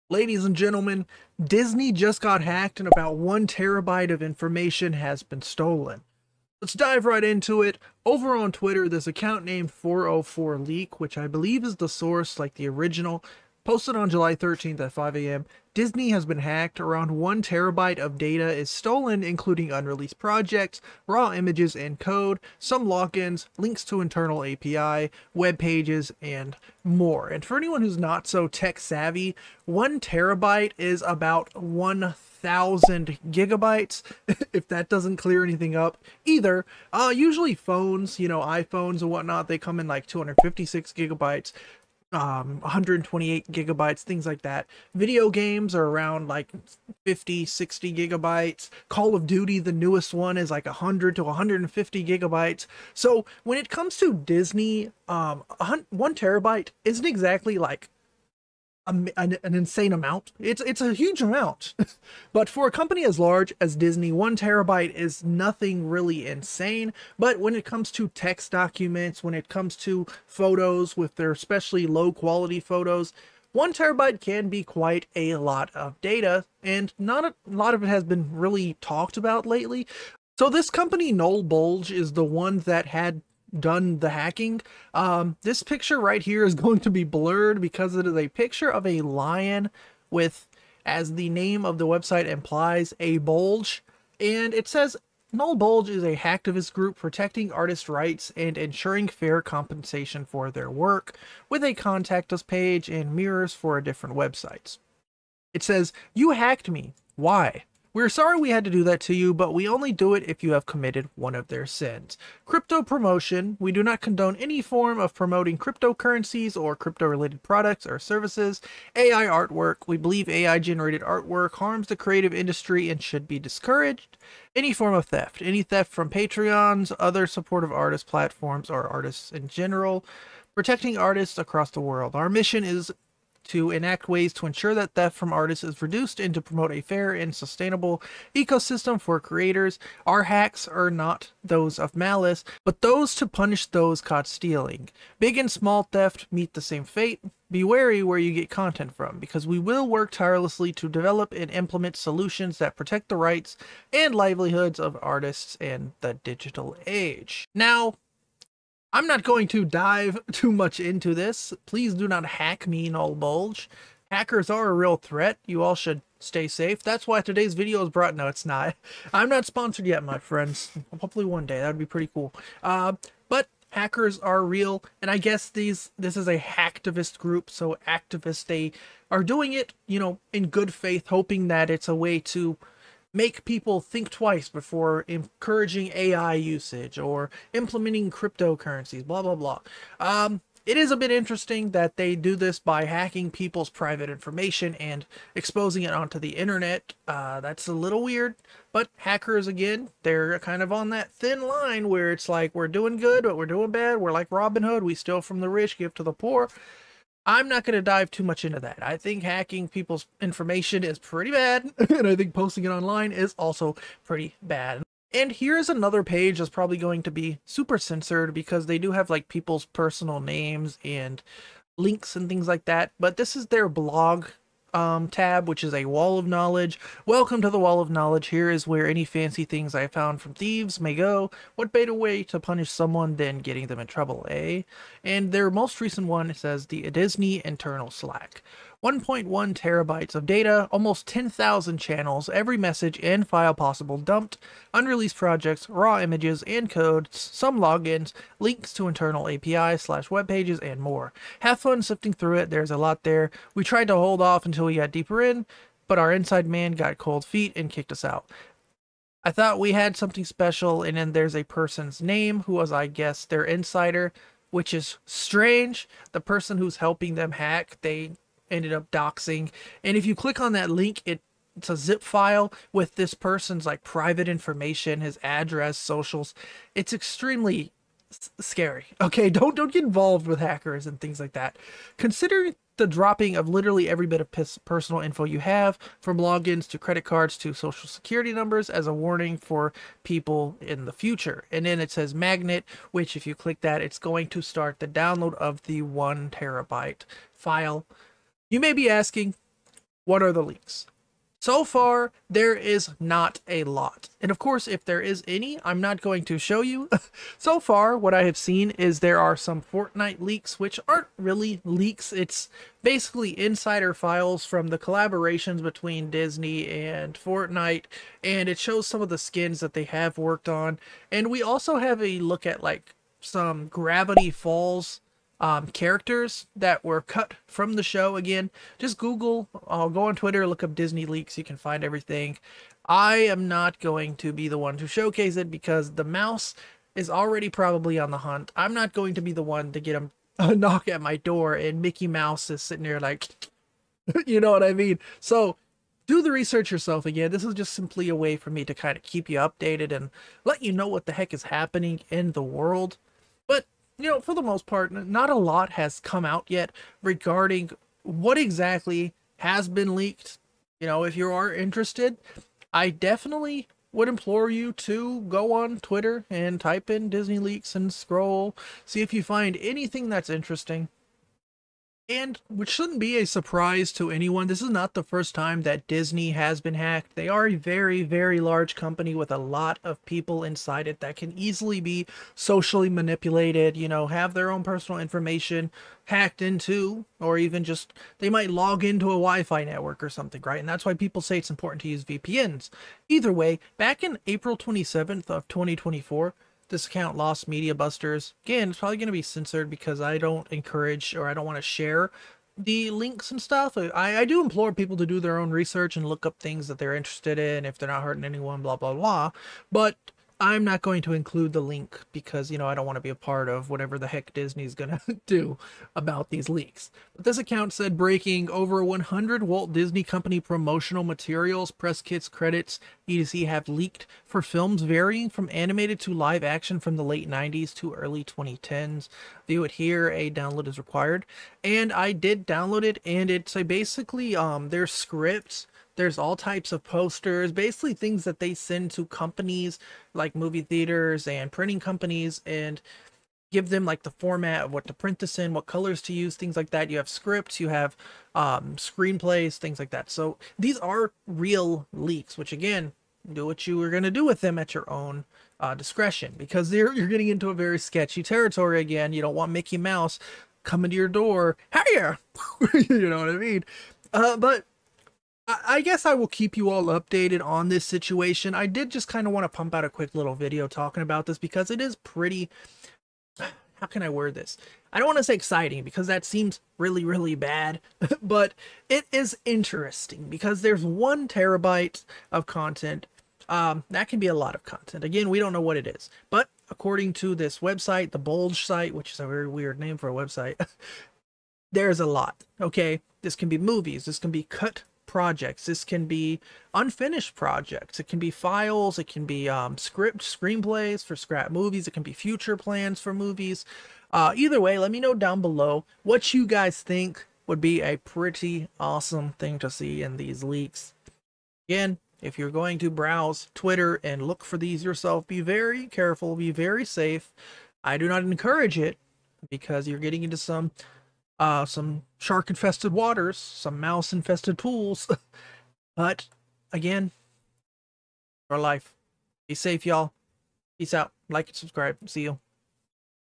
Ladies and gentlemen, Disney just got hacked and about 1 terabyte of information has been stolen. Let's dive right into it. Over on Twitter, this account named 404leak, which I believe is the source, like the original, posted on July 13th at 5 a.m. Disney has been hacked. Around 1 terabyte of data is stolen, including unreleased projects, raw images and code, some logins, links to internal API, web pages, and more. And for anyone who's not so tech savvy, 1 terabyte is about 1,000 gigabytes, if that doesn't clear anything up either. Usually phones, iPhones and whatnot, they come in like 256 gigabytes. 128 gigabytes, things like that. Video games are around like 50, 60 gigabytes. Call of Duty, the newest one, is like 100 to 150 gigabytes. So when it comes to Disney, 1 terabyte isn't exactly like an insane amount. It's a huge amount. But for a company as large as Disney, 1 terabyte is nothing really insane. But when it comes to text documents, when it comes to photos with their especially low quality photos, 1 terabyte can be quite a lot of data, and not a lot of it has been really talked about lately. So this company, Null Bulge, is the one that had done the hacking. This picture right here is going to be blurred because it is a picture of a lion with, as the name of the website implies, a bulge. And it says Null Bulge is a hacktivist group protecting artist rights and ensuring fair compensation for their work, with a contact us page and mirrors for different websites. It says, "You hacked me. Why? We're sorry we had to do that to you, but we only do it if you have committed one of their sins. Crypto promotion. We do not condone any form of promoting cryptocurrencies or crypto-related products or services. AI artwork. We believe AI-generated artwork harms the creative industry and should be discouraged. Any form of theft. Any theft from Patreons, other supportive artist platforms, or artists in general. Protecting artists across the world. Our mission is to enact ways to ensure that theft from artists is reduced and to promote a fair and sustainable ecosystem for creators. Our hacks are not those of malice, but those to punish those caught stealing. Big and small theft meet the same fate. Be wary where you get content from, because we will work tirelessly to develop and implement solutions that protect the rights and livelihoods of artists in the digital age." Now, I'm not going to dive too much into this. Please do not hack me, Null Bulge. Hackers are a real threat. You all should stay safe. That's why today's video is brought. No, it's not. I'm not sponsored yet, my friends. Hopefully one day. That would be pretty cool. But hackers are real, and I guess this is a hacktivist group, so activists, they are doing it, in good faith, hoping that it's a way to make people think twice before encouraging AI usage or implementing cryptocurrencies, blah, blah, blah. It is a bit interesting that they do this by hacking people's private information and exposing it onto the internet. That's a little weird, but hackers, again, they're kind of on that thin line where it's like, we're doing good, but we're doing bad. We're like Robin Hood. We steal from the rich, give to the poor. I'm not going to dive too much into that. I think hacking people's information is pretty bad, and I think posting it online is also pretty bad. And here's another page that's probably going to be super censored because they do have like people's personal names and links and things like that, but this is their blog tab, which is a wall of knowledge. Welcome to the wall of knowledge. Here is where any fancy things I found from thieves may go. What better way to punish someone than getting them in trouble, eh? And their most recent one says the Disney internal Slack. 1.1 terabytes of data, almost 10,000 channels, every message and file possible dumped, unreleased projects, raw images and codes, some logins, links to internal API/web pages, and more. Have fun sifting through it. There's a lot there. We tried to hold off until we got deeper in, but our inside man got cold feet and kicked us out. I thought we had something special, and then there's a person's name who was, I guess, their insider, which is strange. The person who's helping them hack, they ended up doxing. And if you click on that link, it's a zip file with this person's like private information, his address, socials. It's extremely scary. Okay, don't get involved with hackers and things like that. Consider the dropping of literally every bit of personal info you have, from logins to credit cards to social security numbers, as a warning for people in the future. And then it says magnet, which if you click that, it's going to start the download of the 1 terabyte file. You may be asking, What are the leaks? So far, there is not a lot. And of course, if there is any, I'm not going to show you. So far, what I have seen is there are some Fortnite leaks, which aren't really leaks. It's basically insider files from the collaborations between Disney and Fortnite, and it shows some of the skins that they have worked on. And we also have a look at like some Gravity Falls characters that were cut from the show. Again, just Google, go on Twitter, look up Disney leaks, you can find everything. I am not going to be the one to showcase it because the mouse is already probably on the hunt. I'm not going to be the one to get him a knock at my door and Mickey Mouse is sitting there like, you know what I mean? So do the research yourself. Again, this is just simply a way for me to kind of keep you updated and let you know what the heck is happening in the world. But you know, for the most part, not a lot has come out yet regarding what exactly has been leaked. You know, if you are interested, I definitely would implore you to go on Twitter and type in Disney leaks and scroll, see if you find anything that's interesting. And which shouldn't be a surprise to anyone, this is not the first time that Disney has been hacked. They are a very, very large company with a lot of people inside it that can easily be socially manipulated, you know, have their own personal information hacked into, or even just, they might log into a Wi-Fi network or something, right? And that's why people say it's important to use VPNs. Either way, back in April 27th of 2024, this account lost Media Busters. Again, it's probably going to be censored because I don't encourage or I don't want to share the links and stuff. I do implore people to do their own research and look up things that they're interested in if they're not hurting anyone, blah, blah, blah. But I'm not going to include the link because, you know, I don't want to be a part of whatever the heck Disney's going to do about these leaks. But this account said breaking over 100 Walt Disney Company promotional materials, press kits, credits, etc. have leaked for films varying from animated to live action from the late 90s to early 2010s. View it here, a download is required. And I did download it, and it's a basically there's scripts. There's all types of posters, basically things that they send to companies like movie theaters and printing companies and give them like the format of what to print this in, what colors to use, things like that. You have scripts, you have screenplays, things like that. So these are real leaks, which again, do what you are going to do with them at your own discretion, because you're getting into a very sketchy territory again. You don't want Mickey Mouse coming to your door. Hiya! You know what I mean? But I guess I will keep you all updated on this situation. I did just kind of want to pump out a quick little video talking about this because it is pretty, how can I word this? I don't want to say exciting because that seems really, really bad, but it is interesting because there's 1 terabyte of content. That can be a lot of content. Again, we don't know what it is, but according to this website, the Bulge site, which is a very weird name for a website, there's a lot. Okay, this can be movies, this can be cut projects, this can be unfinished projects, it can be files, it can be screenplays for scrap movies, it can be future plans for movies. Either way, let me know down below what you guys think would be a pretty awesome thing to see in these leaks. Again, if you're going to browse Twitter and look for these yourself, be very careful, be very safe. I do not encourage it because you're getting into some shark-infested waters, some mouse-infested pools. But, again, our life. Be safe, y'all. Peace out. Like and subscribe. See you.